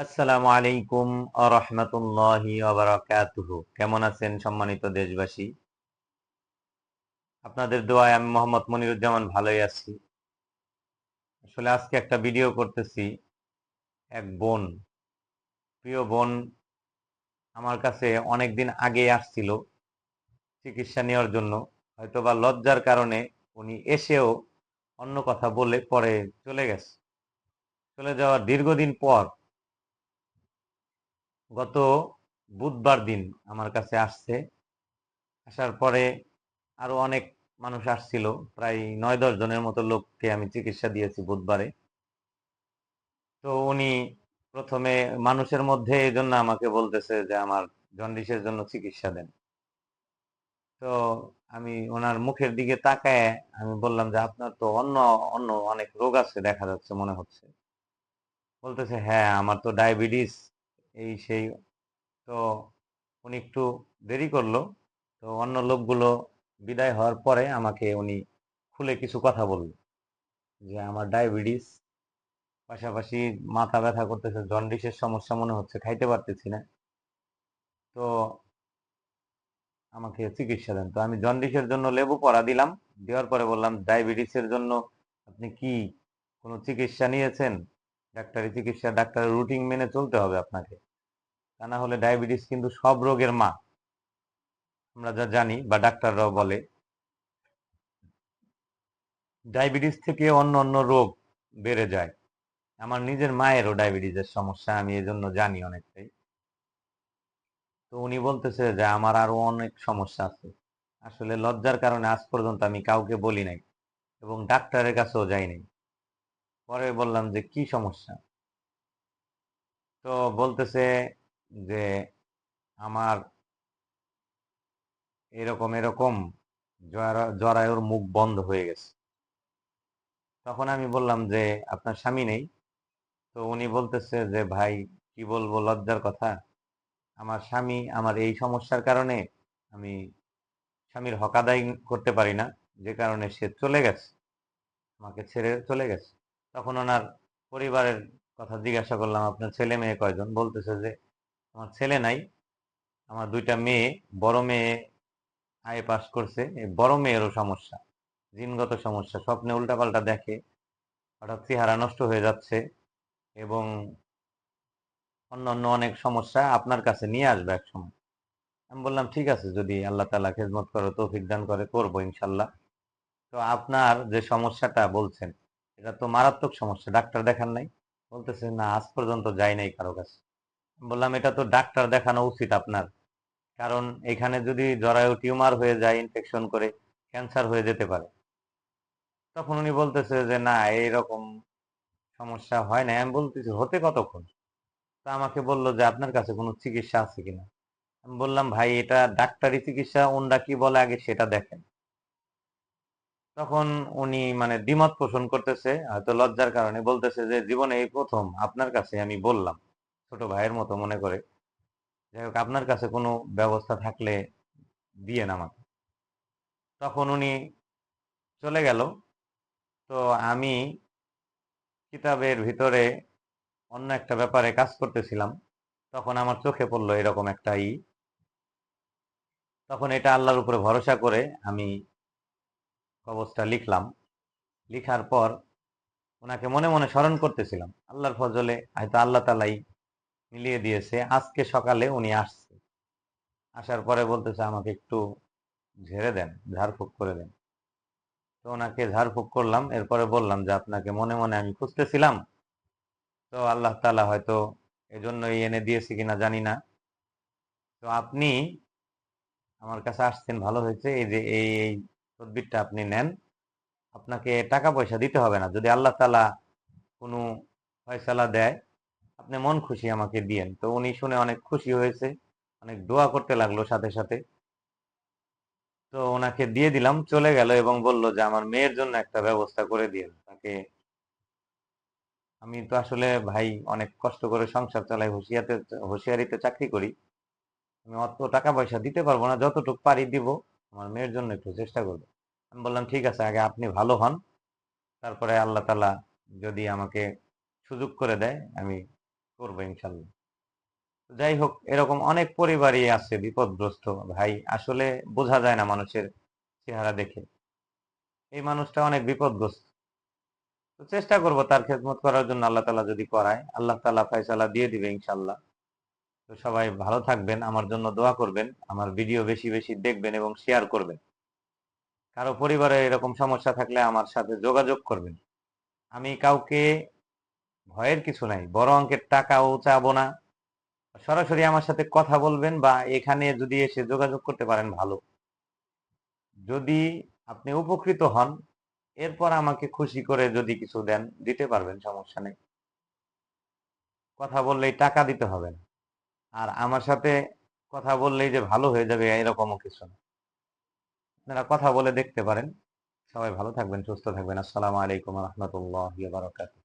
আসসালামু আলাইকুম রাহমাতুল্লাহি ওয়া বারাকাতুহু। কেমন আছেন সম্মানিত দেশবাসী? আপনাদের দোয়ায় আমি মোহাম্মদ মনিরুজ্জামান ভালোই আছি। আসলে আজকে একটা ভিডিও করতেছি। এক বোন, প্রিয় বোন আমার কাছে অনেকদিন আগে আসছিল চিকিৎসা নেওয়ার জন্য। হয়তোবা লজ্জার কারণে উনি এসেও অন্য কথা বলে পরে চলে গেছে। চলে যাওয়ার দীর্ঘদিন পর গত বুধবার দিন আমার কাছে আসছে। আসার পরে আরো অনেক মানুষ আসছিল, প্রায় ৯-১০ জনের মতো লোককে আমি চিকিৎসা দিয়েছি বুধবারে। তো উনি প্রথমে মানুষের মধ্যে এই জন্য আমাকে বলতেছে যে আমার জন্ডিসের জন্য চিকিৎসা দেন। তো আমি ওনার মুখের দিকে তাকায় আমি বললাম যে আপনার তো অন্য অন্য অনেক রোগ আছে দেখা যাচ্ছে মনে হচ্ছে। বলতেছে হ্যাঁ আমার তো ডায়াবেটিস এই সেই। তো উনি একটু দেরি করলো। তো অন্য লোকগুলো বিদায় হওয়ার পরে আমাকে উনি খুলে কিছু কথা বলল যে আমার ডায়াবেটিস, পাশাপাশি মাথা ব্যথা করতেছে, জন্ডিসের সমস্যা মনে হচ্ছে, খাইতে পারতেছি না। তো আমাকে চিকিৎসা দেন। তো আমি জন্ডিসের জন্য লেবু পড়া দিলাম। দেওয়ার পরে বললাম ডায়াবেটিসের জন্য আপনি কি কোনো চিকিৎসা নিয়েছেন? ডাক্তারি চিকিৎসা, ডাক্তারের রুটিন মেনে চলতে হবে আপনাকে। তা না হলে ডায়াবেটিস কিন্তু সব রোগের মা, আমরা যা জানি বা ডাক্তাররাও বলে। ডায়াবেটিস থেকে অন্য অন্য রোগ বেড়ে যায়। আমার নিজের মায়েরও ডায়াবেটিসের সমস্যা, আমি এজন্য জানি অনেকটাই। তো উনি বলতেছে যে আমার আরো অনেক সমস্যা আছে। আসলে লজ্জার কারণে আজ পর্যন্ত আমি কাউকে বলি নাই এবং ডাক্তারের কাছেও যাই নাই। পরে বললাম যে কি সমস্যা? তো বলতেছে যে আমার এরকম এরকম জরায়ুর মুখ বন্ধ হয়ে গেছে। তখন আমি বললাম যে আপনার স্বামী নেই? তো উনি বলতেছে যে ভাই কি বলবো, লজ্জার কথা। আমার স্বামী আমার এই সমস্যার কারণে আমি স্বামীর হক আদায় করতে পারি না, যে কারণে সে চলে গেছে, আমাকে ছেড়ে চলে গেছে। তখন ওনার পরিবারের কথা জিজ্ঞাসা করলাম আপনার ছেলে মেয়ে কয়জন? বলতেছে যে আমার ছেলে নাই, আমার দুইটা মেয়ে। বড় মেয়ে আইএ পাস করছে, এই বড় মেয়েরও সমস্যা, জিনগত সমস্যা, স্বপ্নে উল্টাপাল্টা দেখে, হঠাৎ চেহারা নষ্ট হয়ে যাচ্ছে এবং অন্য অন্য অনেক সমস্যা, আপনার কাছে নিয়ে আসবে এক সময়। আমি বললাম ঠিক আছে, যদি আল্লাহ তাআলা খেদমত করে তৌফিক দান করে করবো ইনশাল্লাহ। তো আপনার যে সমস্যাটা বলছেন এটা তো মারাত্মক সমস্যা, ডাক্তার দেখান নাই? বলতেছে না আজ পর্যন্ত যাই নাই কারো কাছে। বললাম এটা তো ডাক্তার দেখানো উচিত আপনার, কারণ এখানে যদি জরায়ু টিউমার হয়ে যায়, ইনফেকশন করে ক্যান্সার হয়ে যেতে পারে। তখন উনি বলতেছে যে না এইরকম সমস্যা হয় না। আমি বলতেছি হতে কতক্ষণ? তা আমাকে বলল যে আপনার কাছে কোনো চিকিৎসা আছে কিনা। আমি বললাম ভাই এটা ডাক্তারি চিকিৎসা, ওনরা কি বলে আগে সেটা দেখেন। তখন উনি মানে দ্বিমত পোষণ করতেছে, হয়তো লজ্জার কারণে। বলতেছে যে জীবনে এই প্রথম আপনার কাছে আমি বললাম, ছোট ভাইয়ের মতো মনে করে। যাই হোক আপনার কাছে কোনো ব্যবস্থা থাকলে দিয়েন আমাকে। তখন উনি চলে গেল। তো আমি কিতাবের ভিতরে অন্য একটা ব্যাপারে কাজ করতেছিলাম। তখন আমার চোখে পড়লো এরকম একটা তখন এটা আল্লাহর উপরে ভরসা করে আমি কবজটা লিখলাম। লিখার পর ওনাকে মনে মনে স্মরণ করতেছিলাম। আল্লাহর ফজলে হয়তো আল্লাহ তালাই মিলিয়ে দিয়েছে, আজকে সকালে উনি আসছে। আসার পরে বলতেছে আমাকে একটু ঝেড়ে দেন, ঝাড়ফুঁক করে দেন। তো ওনাকে ঝাড়ফুঁক করলাম, এরপরে বললাম যে আপনাকে মনে মনে আমি খুঁজতেছিলাম, তো আল্লাহ তাআলা হয়তো এজন্যই এনে দিয়েছে কিনা জানি না। তো আপনি আমার কাছে আসছেন ভালো হয়েছে, এই যে এই তদবিরটা আপনি নেন। আপনাকে টাকা পয়সা দিতে হবে না, যদি আল্লাহ তাআলা কোনো ফয়সালা দেয় আপনি মন খুশি আমাকে দিয়েন। তো উনি শুনে অনেক খুশি হয়েছে, অনেক দোয়া করতে লাগলো সাথে সাথে। তো ওনাকে দিয়ে দিলাম, চলে গেল এবং বলল যে আমার মেয়ের জন্য একটা ব্যবস্থা করে দিয়েন তাকে। আমি তো আসলে ভাই অনেক কষ্ট করে সংসার চালাই, হুঁশিয়ারিতে চাকরি করি। আমি অত টাকা পয়সা দিতে পারবো না, যতটুকু পারি দিব। আমার মেয়ের জন্য একটু চেষ্টা করবো। আমি বললাম ঠিক আছে, আগে আপনি ভালো হন, তারপরে আল্লাহ তাআলা যদি আমাকে সুযোগ করে দেয় আমি করবো ইনশাল্লাহ। যাই হোক, এরকম অনেক পরিবারই আছে বিপদগ্রস্ত ভাই, আসলে বোঝা যায় না মানুষের চেহারা দেখে। এই মানুষটা অনেক বিপদগ্রস্ত। তো চেষ্টা করব তার খেদমত করার জন্য, আল্লাহ তাআলা যদি করায়, আল্লাহ তাআলা ফায়সালা দিয়ে দিবে ইনশাল্লাহ। তো সবাই ভালো থাকবেন, আমার জন্য দোয়া করবেন, আমার ভিডিও বেশি বেশি দেখবেন এবং শেয়ার করবেন। কারো পরিবারে এরকম সমস্যা থাকলে আমার সাথে যোগাযোগ করবেন। আমি কাউকে ভয়ের কিছু নাই, বড় অঙ্কের টাকাও চাবো না। সরাসরি আমার সাথে কথা বলবেন বা এখানে যদি এসে যোগাযোগ করতে পারেন ভালো। যদি আপনি উপকৃত হন, এরপর আমাকে খুশি করে যদি কিছু দেন, দিতে পারবেন, সমস্যা নেই। কথা বললেই টাকা দিতে হবে না। আর আমার সাথে কথা বললেই যে ভালো হয়ে যাবে এরকমও কিছু না। আপনারা কথা বলে দেখতে পারেন। সবাই ভালো থাকবেন, সুস্থ থাকবেন। আসসালামু আলাইকুম ওয়া রাহমাতুল্লাহি ওয়া বারাকাতুহু।